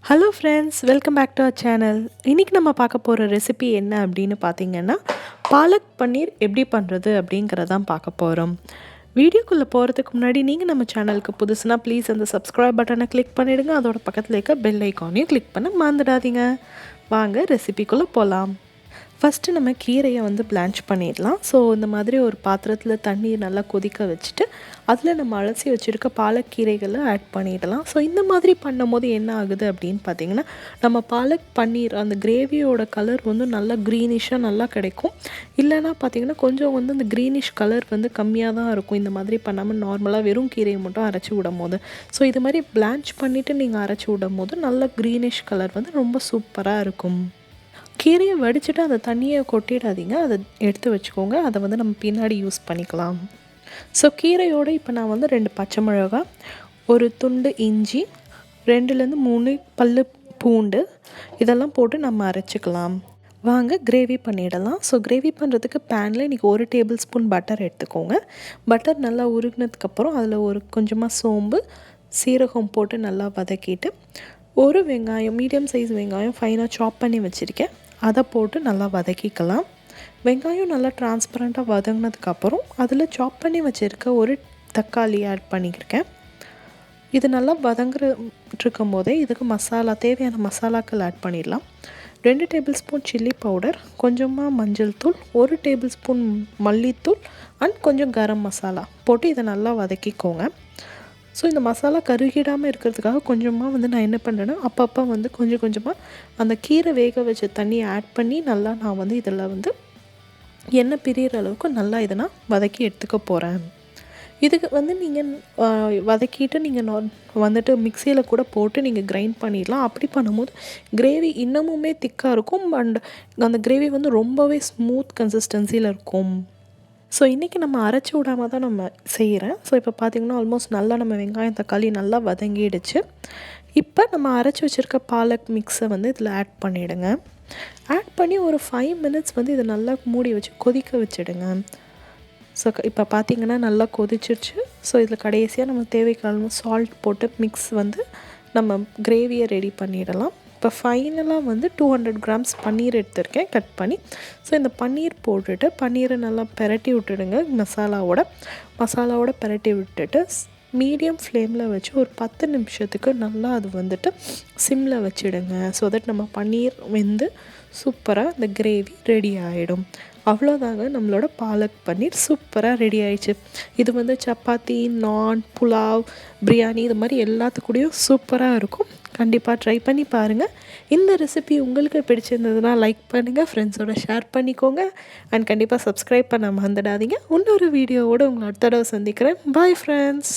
Hello friends, welcome back to our channel. இன்றைக்கி நம்ம பார்க்க போகிற ரெசிபி என்ன அப்படின்னு பார்த்தீங்கன்னா, பாலக் பன்னீர் எப்படி பண்ணுறது அப்படிங்கிறதான் பார்க்க போகிறோம். வீடியோக்குள்ளே போகிறதுக்கு முன்னாடி நீங்கள் நம்ம சேனலுக்கு புதுசுனா ப்ளீஸ் அந்த சப்ஸ்கிரைப் பட்டனை கிளிக் பண்ணிவிடுங்க. அதோட பக்கத்தில் இருக்க பெல் ஐக்கானையும் கிளிக் பண்ண மறந்துடாதீங்க. வாங்க ரெசிபிக்குள்ளே போகலாம். ஃபஸ்ட்டு நம்ம கீரையை வந்து பிளான்ச் பண்ணிடலாம். ஸோ இந்த மாதிரி ஒரு பாத்திரத்தில் தண்ணீர் நல்லா கொதிக்க வச்சுட்டு அதில் நம்ம அலசி வச்சுருக்க பாலக்கீரைகளை ஆட் பண்ணிடலாம். ஸோ இந்த மாதிரி பண்ணும்போது என்ன ஆகுது அப்படின்னு பார்த்திங்கன்னா, நம்ம பாலக் பன்னீர் அந்த கிரேவியோட கலர் வந்து நல்லா க்ரீனிஷாக நல்லா கிடைக்கும். இல்லைனா பார்த்திங்கன்னா கொஞ்சம் வந்து அந்த க்ரீனிஷ் கலர் வந்து கம்மியாக தான் இருக்கும். இந்த மாதிரி பண்ணாமல் நார்மலாக வெறும் கீரையை மட்டும் அரைச்சி விடும் போது, ஸோ இது மாதிரி பிளான்ச் பண்ணிவிட்டு நீங்கள் அரைச்சி விடும் போது நல்ல க்ரீனிஷ் கலர் வந்து ரொம்ப சூப்பராக இருக்கும். கீரையை வடிச்சிட்டு அந்த தண்ணியை கொட்டிடாதீங்க, அதை எடுத்து வச்சுக்கோங்க. அதை வந்து நம்ம பின்னாடி யூஸ் பண்ணிக்கலாம். ஸோ கீரையோடு இப்போ நான் வந்து 2 பச்சை மிளகாய், ஒரு துண்டு இஞ்சி, 2லேருந்து 3 பல்லு பூண்டு இதெல்லாம் போட்டு நம்ம அரைச்சிக்கலாம். வாங்க கிரேவி பண்ணிடலாம். ஸோ கிரேவி பண்ணுறதுக்கு பேனில் இன்றைக்கி 1 டேபிள் ஸ்பூன் பட்டர் எடுத்துக்கோங்க. பட்டர் நல்லா உருகினதுக்கப்புறம் அதில் ஒரு கொஞ்சமாக சோம்பு, சீரகம் போட்டு நல்லா வதக்கிட்டு, ஒரு வெங்காயம், மீடியம் சைஸ் வெங்காயம் ஃபைனாக சாப் பண்ணி வச்சுருக்கேன், அதை போட்டு நல்லா வதக்கிக்கலாம். வெங்காயம் நல்லா டிரான்ஸ்பரண்ட்டாக வதங்கினதுக்கப்புறம் அதில் சாப் பண்ணி வச்சுருக்க ஒரு தக்காளி ஆட் பண்ணியிருக்கேன். இது நல்லா வதங்கிருக்கும் போதே இதுக்கு மசாலா, தேவையான மசாலாக்கள் ஆட் பண்ணிடலாம். 2 டேபிள் ஸ்பூன் சில்லி பவுடர், கொஞ்சமாக மஞ்சள் தூள், 1 டேபிள் ஸ்பூன் மல்லித்தூள் அண்ட் கொஞ்சம் கரம் மசாலா போட்டு இதை நல்லா வதக்கிக்கோங்க. ஸோ இந்த மசாலா கருகிடாமல் இருக்கிறதுக்காக கொஞ்சமாக வந்து நான் என்ன பண்ணுறேன்னா, அப்பப்போ வந்து கொஞ்சம் கொஞ்சமாக அந்த கீரை வேக வச்ச தண்ணியை ஆட் பண்ணி நல்லா நான் வந்து இதில் வந்து எண்ணெய் பிரிகிற அளவுக்கு நல்லா இதை நான் வதக்கி எடுத்துக்க போகிறேன். இதுக்கு வந்து நீங்கள் வதக்கிட்டு நீங்கள் வந்துட்டு மிக்சியில் கூட போட்டு நீங்கள் கிரைண்ட் பண்ணிடலாம். அப்படி பண்ணும்போது கிரேவி இன்னமுமே திக்காக இருக்கும் அண்ட் அந்த கிரேவி வந்து ரொம்பவே ஸ்மூத் கன்சிஸ்டன்சியில் இருக்கும். ஸோ இன்றைக்கி நம்ம அரைச்சி விடாமல் தான் நம்ம செய்கிறேன். ஸோ இப்போ பார்த்திங்கன்னா ஆல்மோஸ்ட் நல்லா நம்ம வெங்காயம் தக்காளி நல்லா வதங்கிடுச்சு. இப்போ நம்ம அரைச்சி வச்சுருக்க பாலக் மிக்ஸை வந்து இதில் ஆட் பண்ணிவிடுங்க. ஆட் பண்ணி ஒரு 5 மினிட்ஸ் வந்து இதை நல்லா மூடி வச்சு கொதிக்க வச்சுடுங்க. ஸோ இப்போ பார்த்திங்கன்னா நல்லா கொதிச்சிருச்சு. ஸோ இதில் கடைசியாக நம்ம தேவைக்கான சால்ட் போட்டு மிக்ஸ் வந்து நம்ம கிரேவியை ரெடி பண்ணிடலாம். இப்போ ஃபைனலாக வந்து 200 கிராம்ஸ் பன்னீர் எடுத்திருக்கேன் கட் பண்ணி. ஸோ இந்த பன்னீர் போட்டுட்டு பன்னீரை நல்லா பெரட்டி விட்டுடுங்க. மசாலாவோட பெரட்டி விட்டுட்டு மீடியம் ஃப்ளேமில் வச்சு ஒரு 10 நிமிஷத்துக்கு நல்லா அது வந்துட்டு சிம்மில் வச்சுடுங்க. ஸோ தட் நம்ம பன்னீர் வெந்து சூப்பராக இந்த கிரேவி ரெடி ஆகிடும். அவ்வளோதாங்க, நம்மளோட பாலக் பன்னீர் சூப்பராக ரெடி ஆயிடுச்சு. இது வந்து சப்பாத்தி, நான், புலாவ், பிரியாணி இது மாதிரி எல்லாத்துக்கூடையும் சூப்பராக இருக்கும். கண்டிப்பாக ட்ரை பண்ணி பாருங்கள். இந்த ரெசிபி உங்களுக்கு பிடிச்சிருந்ததுன்னா லைக் பண்ணுங்கள், ஃப்ரெண்ட்ஸோட ஷேர் பண்ணிக்கோங்க அண்ட் கண்டிப்பாக சப்ஸ்கிரைப் பண்ண மறந்துடாதீங்க. இன்னொரு வீடியோவோடு உங்களை அடுத்த தடவை சந்திக்கிறேன். Bye friends.